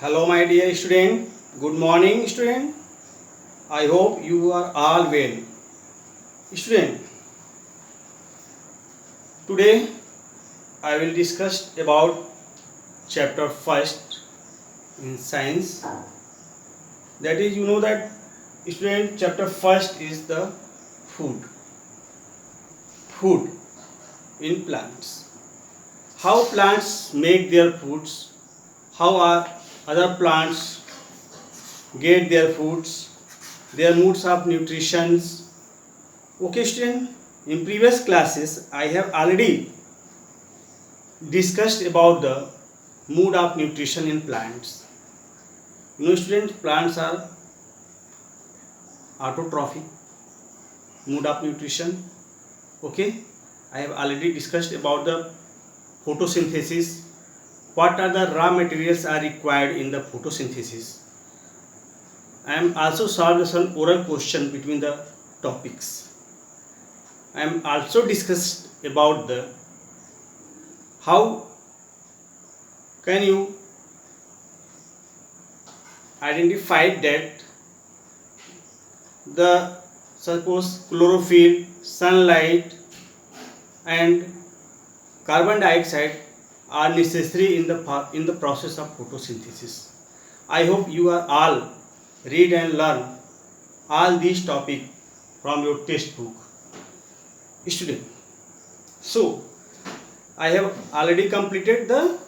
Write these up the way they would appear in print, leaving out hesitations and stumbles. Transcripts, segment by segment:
Hello, my dear student. Good morning, student. I hope you are all well. Student, today I will discuss about chapter first in science. That is, that student chapter first is the food. Food in plants. How plants make their foods. How are other plants get their foods, their modes of nutrition. Okay, student, in previous classes I have already discussed about the mode of nutrition in plants. Student, plants are autotrophic mode of nutrition. Okay, I have already discussed about the photosynthesis. What are the raw materials are required in the photosynthesis? I am also solved some oral question between the topics. I am also discussed about the how can you identify that the suppose chlorophyll, sunlight and carbon dioxide are necessary in the process of photosynthesis. I hope you are all read and learn all these topics from your textbook. Student, so I have already completed the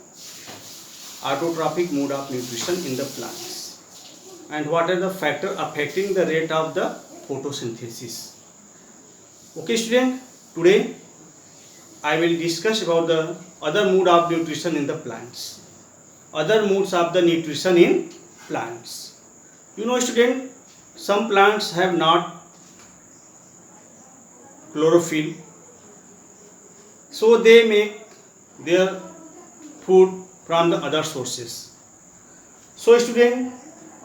autotrophic mode of nutrition in the plants and what are the factors affecting the rate of the photosynthesis. Okay, student, today I will discuss about the other mode of nutrition in the plants. Other modes of the nutrition in plants. Student, some plants have not chlorophyll, so they make their food from the other sources. So student,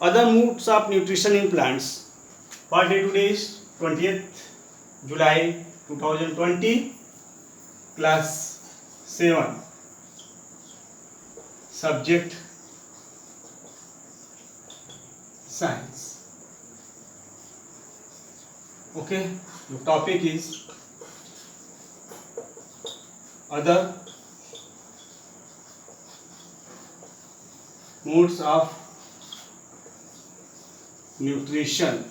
other modes of nutrition in plants. What day today is 20th July 2020, class 7, subject science. Okay, the topic is other modes of nutrition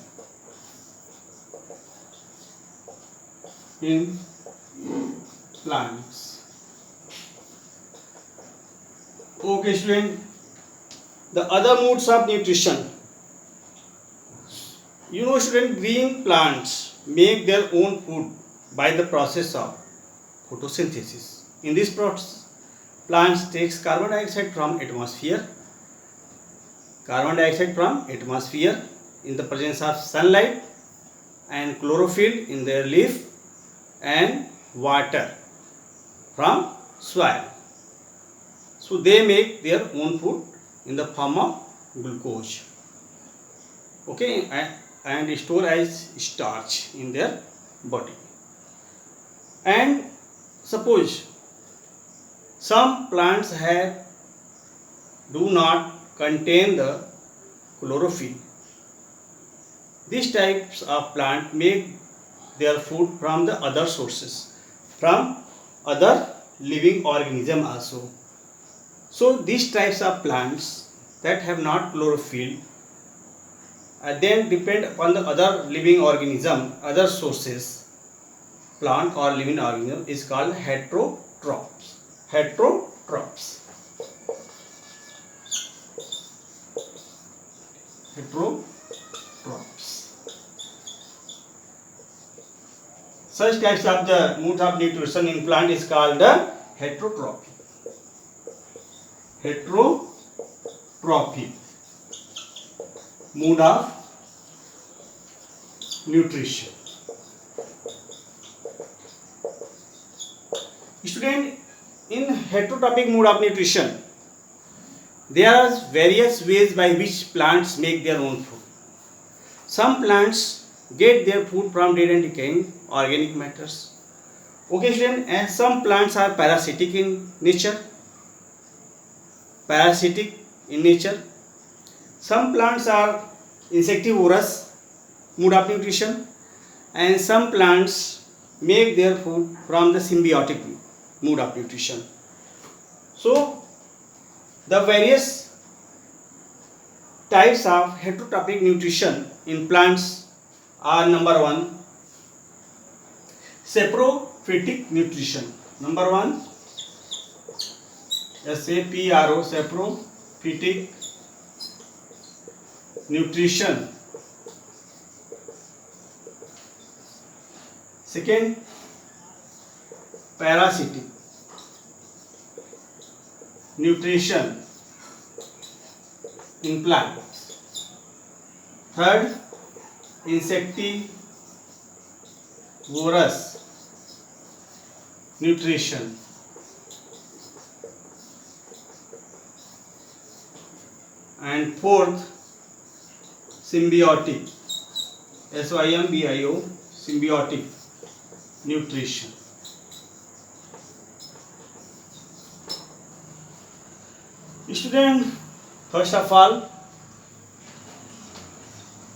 in plants. Okay, student, the other modes of nutrition. Student, green plants make their own food by the process of photosynthesis. In this process, plants takes carbon dioxide from atmosphere in the presence of sunlight and chlorophyll in their leaf and water from soil. So they make their own food in the form of glucose. Okay, and store as starch in their body. And suppose some plants do not contain the chlorophyll. These types of plant make their food from the other sources, from other living organism also. So these types of plants that have not chlorophyll then depend upon the other living organism, other sources. Plant or living organism is called heterotrophs. Heterotrophs. Such types of the mode of nutrition in plant is called the heterotrophy. Heterotrophy mode of nutrition. Student, in heterotrophic mode of nutrition, there are various ways by which plants make their own food. Some plants get their food from dead and decaying organic matters. Okay, student, and some plants are parasitic in nature. some plants are insectivorous mode of nutrition, and some plants make their food from the symbiotic mode of nutrition. So the various types of heterotrophic nutrition in plants are: number 1, saprophytic nutrition. Number 1, SAPRO, saprophytic nutrition. Second, parasitic nutrition in plants. Third, insectivorous nutrition. And fourth, symbiotic, SYMBIO, symbiotic nutrition. Student, first of all,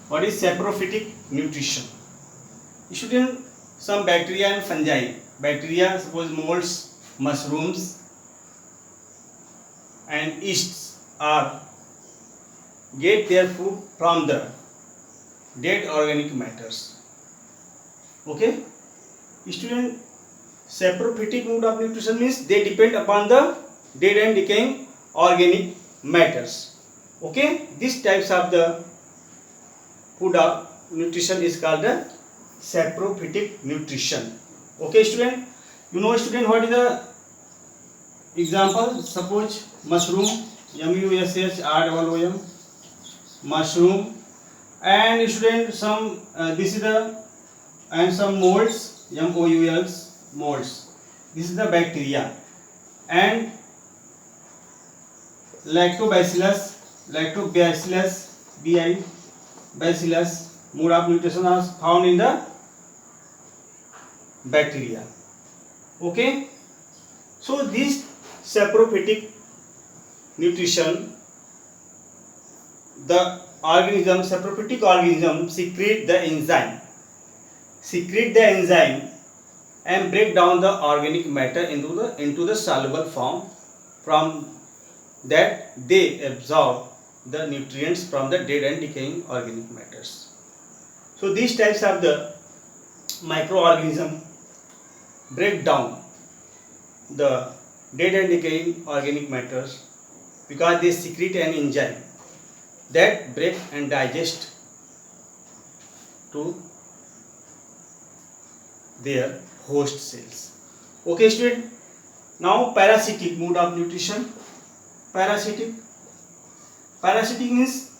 what is saprophytic nutrition? Student, some bacteria and fungi. Bacteria, suppose molds, mushrooms, and yeasts are get their food from the dead organic matters. Okay, student, saprophytic mode of nutrition means they depend upon the dead and decaying organic matters. Okay, these types of the food of nutrition is called the saprophytic nutrition. Okay, student, you know, student, what is the example? Suppose mushroom, MUSHROOM, mushroom, and student, some this is the, and some molds, MOULs, molds. This is the bacteria, and lactobacillus, BI, bacillus mode of nutrition are found in the bacteria. Okay, so this saprophytic nutrition, the organism, saprophytic organism secrete the enzyme and break down the organic matter into the soluble form. From that they absorb the nutrients from the dead and decaying organic matters. So these types of the microorganism break down the dead and decaying organic matters because they secrete an enzyme that break and digest to their host cells. Okay, student. Now parasitic mode of nutrition. Parasitic means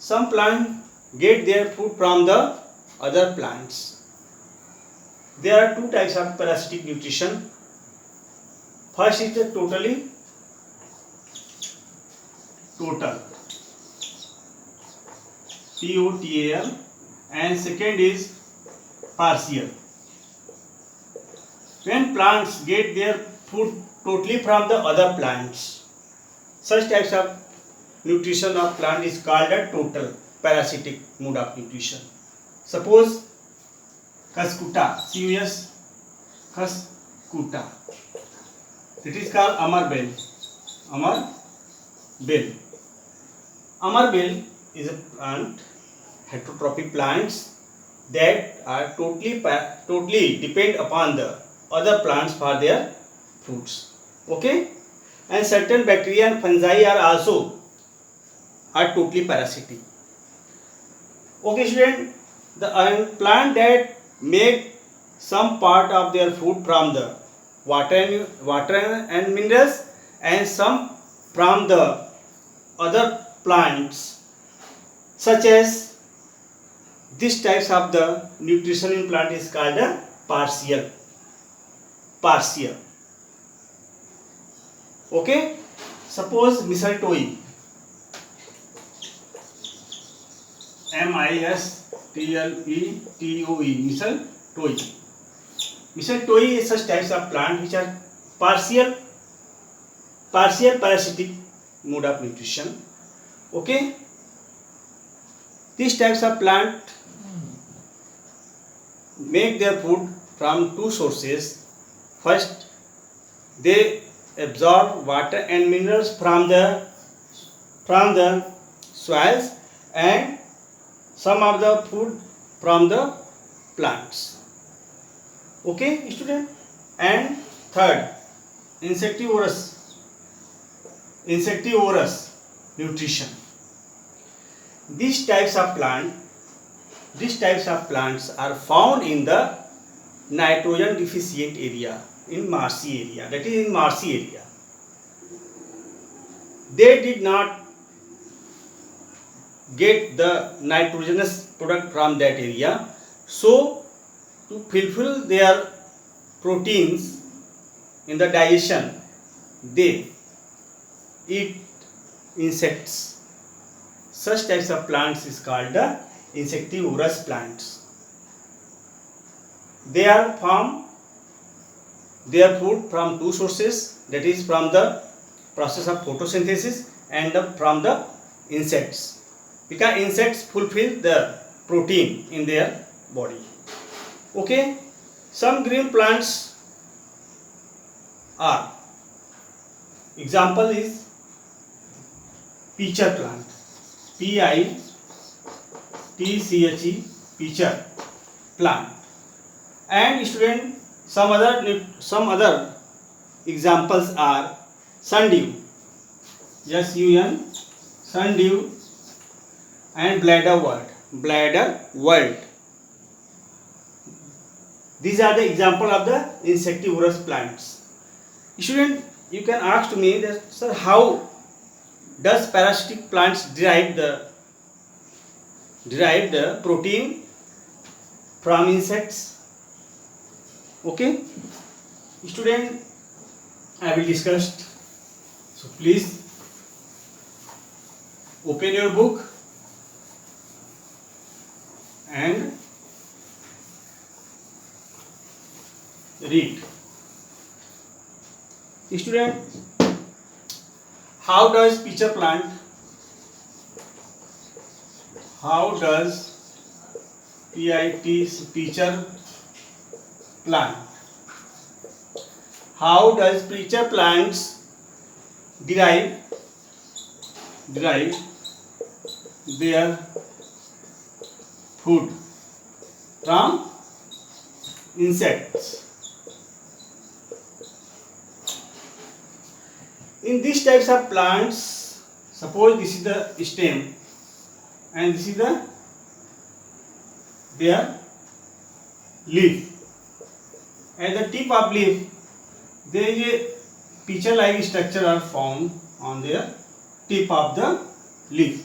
some plant get their food from the other plants. There are two types of parasitic nutrition. First is the total, TOTAL, and second is partial. When plants get their food totally from the other plants, such types of nutrition of plant is called a total parasitic mode of nutrition. Suppose Cuscuta, Cuscuta. It is called Amarbel. Amarbel is a plant, heterotrophic plants that are totally depend upon the other plants for their foods. Okay, and certain bacteria and fungi are totally parasitic. Okay, student, the plant that make some part of their food from the water and minerals, and some from the other plants, such as these types of the nutrition in plant is called a partial. Okay, suppose mistletoe, MISTLETOE, mistletoe is such types of plant which are partial parasitic mode of nutrition. Okay, these types of plant make their food from two sources. First, they absorb water and minerals from the soils, and some of the food from the plants. Okay, student. And third, insectivorous nutrition. These types of plants are found in the nitrogen deficient area, in marshy area, that is in marshy area. They did not get the nitrogenous product from that area, so to fulfill their proteins in the digestion, they eat insects. Such types of plants is called the insectivorous plants. They are from their food from two sources, that is from the process of photosynthesis and from the insects, because insects fulfill the protein in their body. Okay, some green plants are, example is pitcher plant, pitche, pitcher plant. And student, some other examples are sundew, sundew, and bladderwort. These are the example of the insectivorous plants. Student, you can ask to me that, sir, how does parasitic plants derive the protein from insects? Okay, student, I will discuss. So please open your book and read. Student, how does pitcher plant how does pitcher plants derive their food from insects? In these types of plants, suppose this is the stem and this is their leaf. At the tip of leaf, there is a pitcher-like structure are found on the tip of the leaf.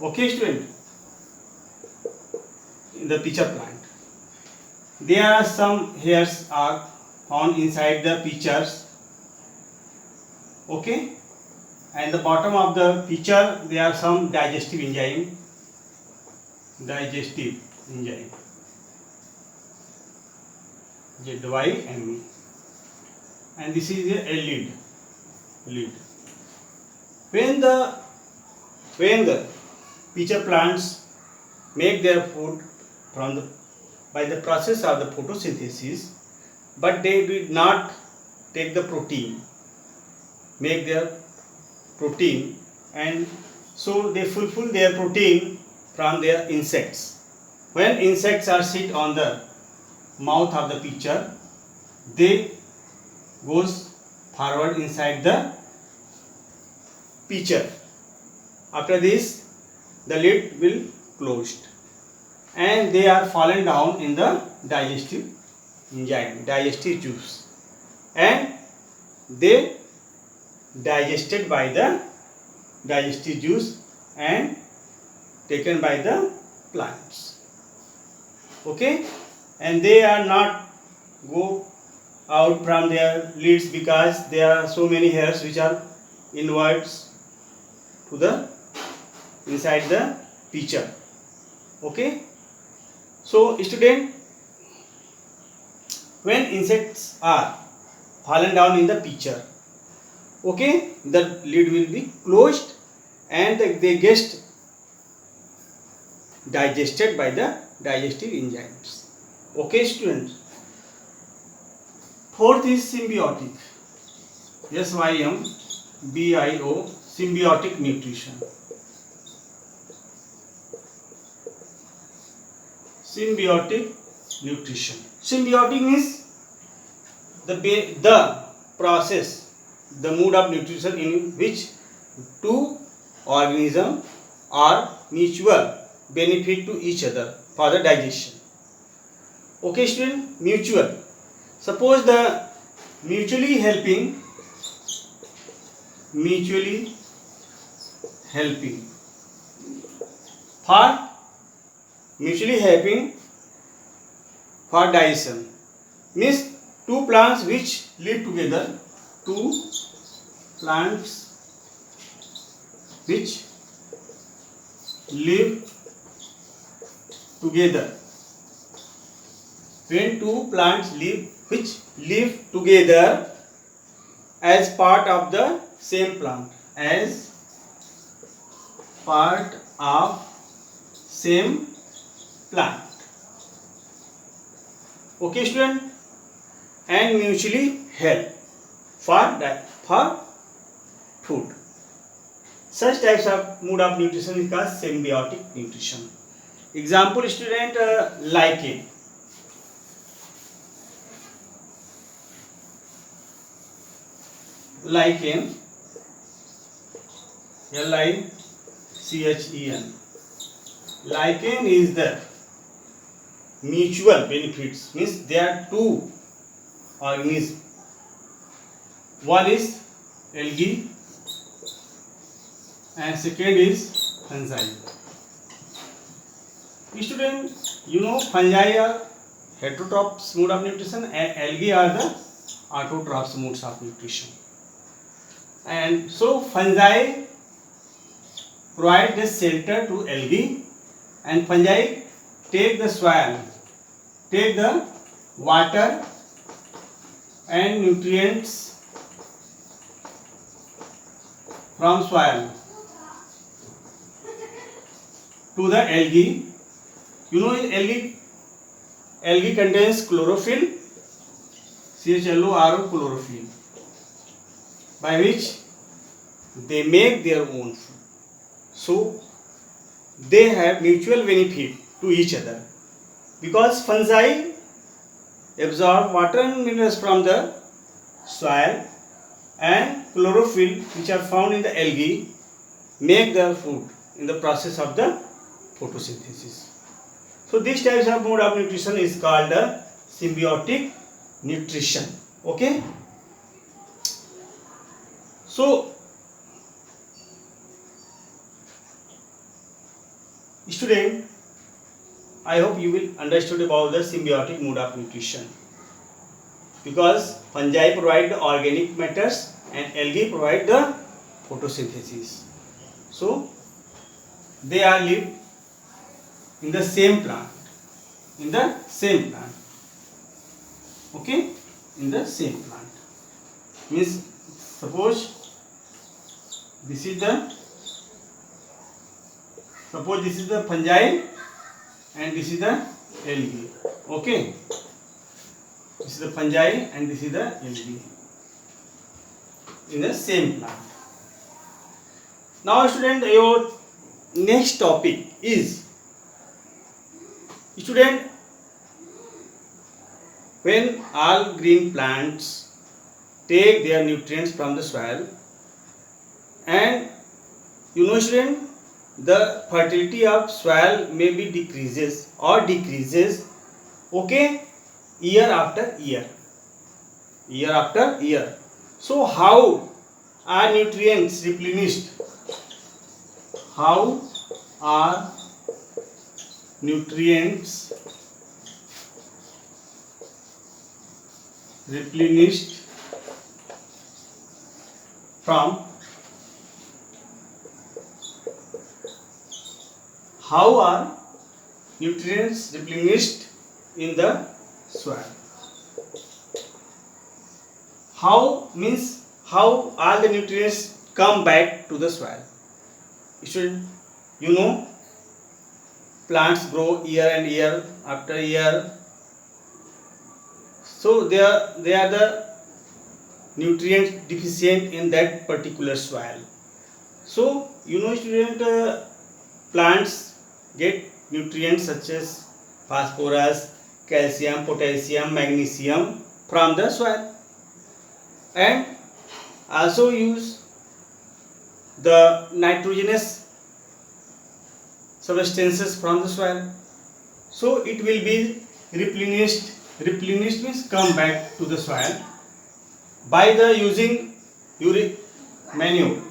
Okay, student. In the pitcher plant, there are some hairs are found inside the pitchers. Okay, and the bottom of the pitcher there are some digestive enzyme, ZYME, and this is a lid. When the pitcher plants make their food by the process of the photosynthesis, but they did not take the protein, make their protein, and so they fulfill their protein from their insects. When insects are sit on the mouth of the pitcher, they goes forward inside the pitcher. After this, the lid will closed and they are fallen down in the digestive juice, and they digested by the digestive juice and taken by the plants. Okay, and they are not go out from their lids because there are so many hairs which are inwards to the inside the pitcher. Okay, so student, when insects are fallen down in the pitcher, okay, the lid will be closed and they get digested by the digestive enzymes. Okay, students. Fourth is symbiotic. SYMBIO, symbiotic nutrition. Symbiotic nutrition. Symbiotic means the process, the mode of nutrition in which two organisms are mutual benefit to each other for the digestion. Okay, student, mutual. Suppose the mutually helping for mutually helping for digestion means two plants which live together, two plants which live together. When two plants which live together as part of the same plant, as part of same plant. Okay, student, and mutually help for food. Such types of mode of nutrition is called symbiotic nutrition. Example, student, lichen. Lichen, LICHEN. Lichen is the mutual benefits, means there are two organisms. One is algae and second is fungi. Student, you know fungi are heterotrophs mode of nutrition and algae are the autotrophs modes of nutrition. And so fungi provide the shelter to algae, and fungi take the soil, take the water and nutrients from soil to the algae. You know algae contains chlorophyll, CHLORO, chlorophyll, by which they make their own food. So they have mutual benefit to each other, because fungi absorb water and minerals from the soil, and chlorophyll which are found in the algae make their food in the process of the photosynthesis. So these types of mode of nutrition is called symbiotic nutrition. Okay. So student, I hope you will understood about the symbiotic mode of nutrition, because fungi provide the organic matters and algae provide the photosynthesis. So they are live in the same plant, okay, in the same plant. Means suppose this is the fungi and this is the algae. Okay, this is the fungi and this is the algae in the same plant. Now student, your next topic is, student, when all green plants take their nutrients from the soil, and you know student, the fertility of soil may be decreases, okay, year after year. So how are nutrients replenished? From how are nutrients replenished in the soil? How means how all the nutrients come back to the soil. Student, you know, plants grow year and year after year. So they are the nutrient deficient in that particular soil. So you know, student, plants get nutrients such as phosphorus, calcium, potassium, magnesium from the soil, and also use the nitrogenous substances from the soil. So it will be replenished. Replenished means come back to the soil by the using uric manure.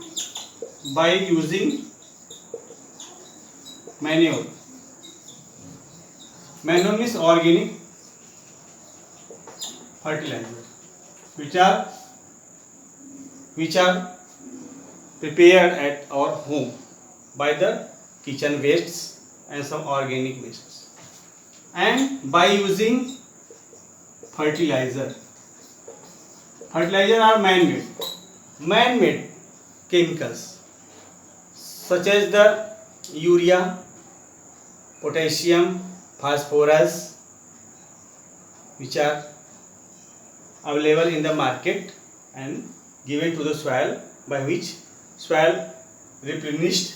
By using manure. Manure means organic fertilizer, which are prepared at our home by the kitchen wastes and some organic wastes, and by using fertilizer are man-made chemicals such as the urea, potassium, phosphorus, which are available in the market and given to the soil, by which soil replenished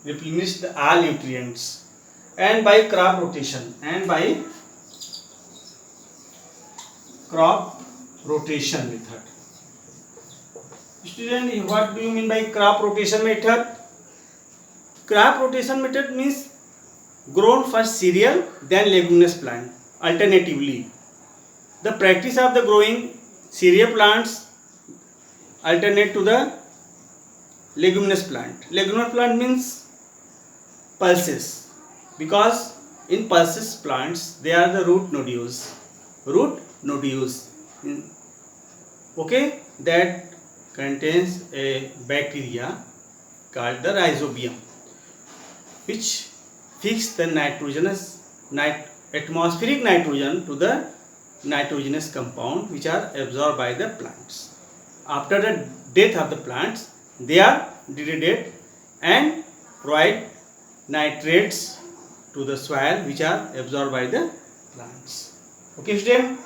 the all nutrients, and by crop rotation method. Student, what do you mean by crop rotation method? Crop rotation method means grown first cereal then leguminous plant. Alternatively, the practice of the growing cereal plants alternate to the leguminous plant. Leguminous plant means pulses, because in pulses plants they are the root nodules. Okay, that contains a bacteria called the rhizobium, which fix the atmospheric nitrogen to the nitrogenous compound which are absorbed by the plants. After the death of the plants, they are degraded and provide nitrates to the soil which are absorbed by the plants. Okay, student.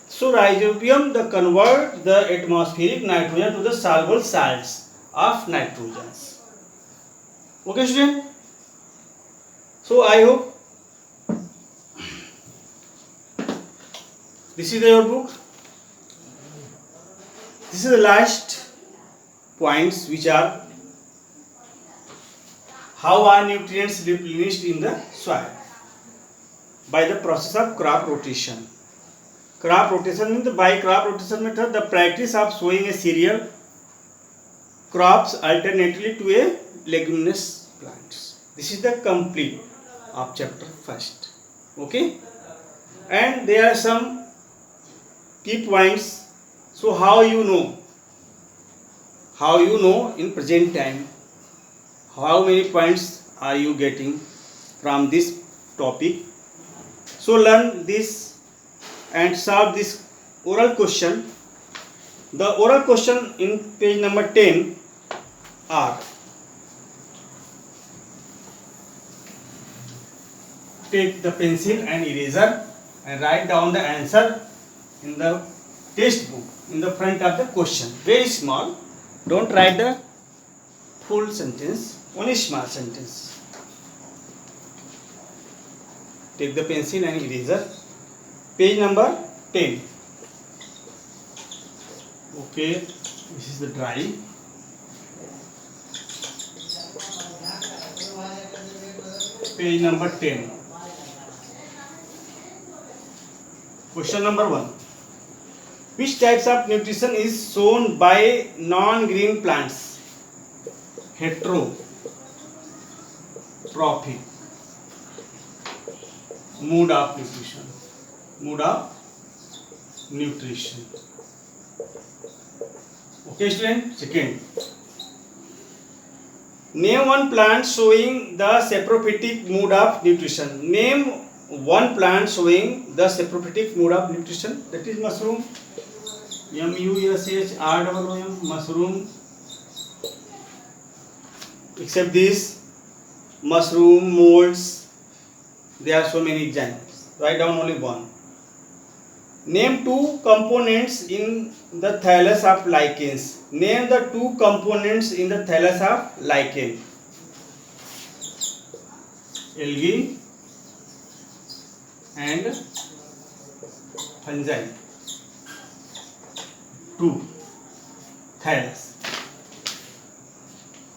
So rhizobium convert the atmospheric nitrogen to the soluble salts of nitrogens. Okay, student. So I hope this is your book. This is the last points, which are how are nutrients replenished in the soil by the process of crop rotation. Crop rotation means by crop rotation method, the practice of sowing a cereal crops alternately to a leguminous plants. This is the complete of chapter first. Okay, and there are some key points. So how you know in present time, how many points are you getting from this topic? So learn this and solve this oral question. The oral question in page number 10 are: take the pencil and eraser and write down the answer in the textbook in the front of the question. Very small. Don't write the full sentence, only small sentence. Take the pencil and eraser. Page number 10. Okay, this is the dry. Page number 10. Question number 1. Which types of nutrition is shown by non-green plants? Heterotrophic mode of nutrition. Okay, student. Second, name one plant showing the saprophytic mode of nutrition. Name one plant showing the saprophytic mode of nutrition. That is mushroom. MUSHROOM, mushroom. except this mushroom, molds. There are so many examples. Write down only one. Name two components in the thallus of lichens. Name the two components in the thallus of lichen. Algae and fungi. Two. Thallus.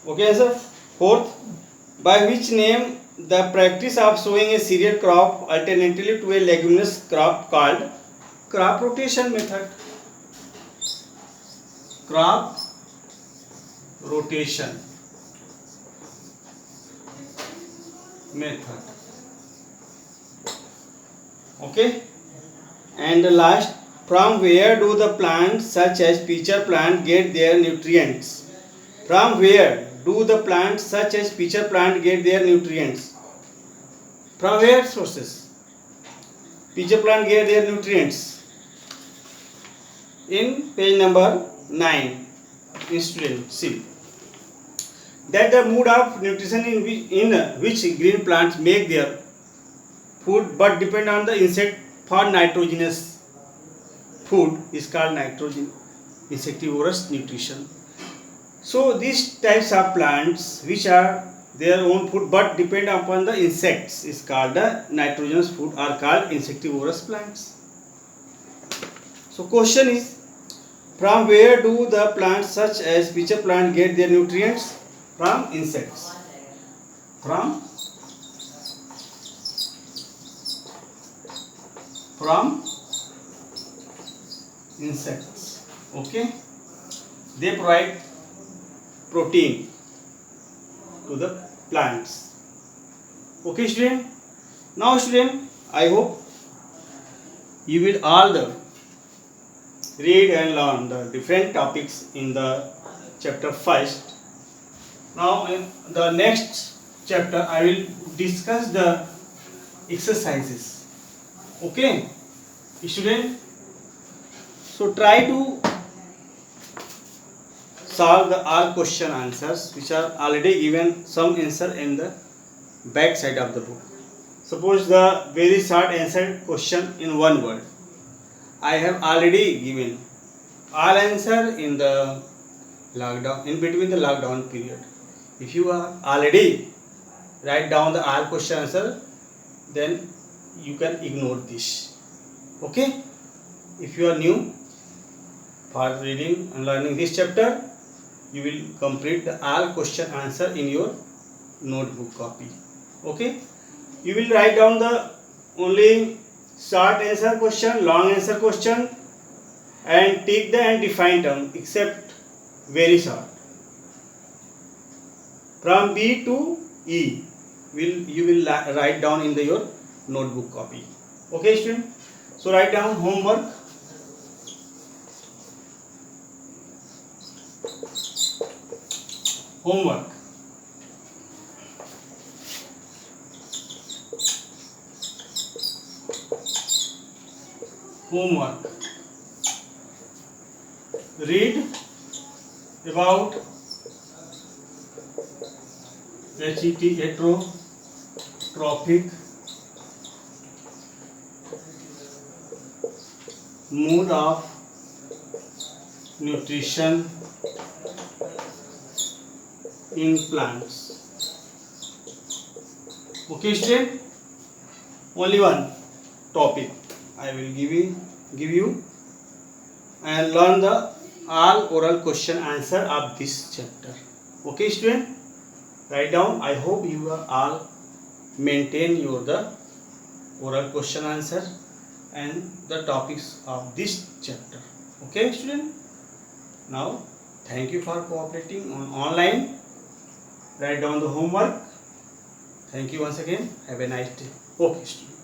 Okay, sir. Fourth, by which name the practice of sowing a cereal crop alternatively to a leguminous crop called crop rotation method. Crop rotation method. Okay. And the last, from where do the plants such as pitcher plant get their nutrients? From where do the plants such as pitcher plant get their nutrients? From where sources? Pitcher plant get their nutrients. In page number 9, in student, see that the mode of nutrition in which green plants make their food but depend on the insect for nitrogenous food is called nitrogen insectivorous nutrition. So these types of plants which are their own food but depend upon the insects is called the nitrogenous food, are called insectivorous plants. So question is, from where do the plants such as pitcher plant get their nutrients? From insects. From insects. Okay, they provide protein to the plants. Okay, student. Now, student, I hope you will all read and learn the different topics in the chapter first. Now, in the next chapter, I will discuss the exercises. Okay, student. So try to solve the all question answers which are already given some answer in the back side of the book. Suppose the very short answer question in one word. I have already given all answer in the lockdown, in between the lockdown period. If you are already write down the all question answer, then you can ignore this. Okay? If you are new for reading and learning this chapter, you will complete the all question answer in your notebook copy. Okay? You will write down the only short answer question, long answer question, and take the and define term except very short. From B to E, you will write down in your notebook copy. Okay, student? So write down homework. Homework. Homework. Read about heterotrophic mode of nutrition in plants. Okay, student. Only one topic I will give you and learn the all oral question answer of this chapter. Okay, student. Write down. I hope you are all maintain the oral question answer and the topics of this chapter. Okay, student. Now, thank you for cooperating on online. Write down the homework. Thank you once again. Have a nice day. Okay, student.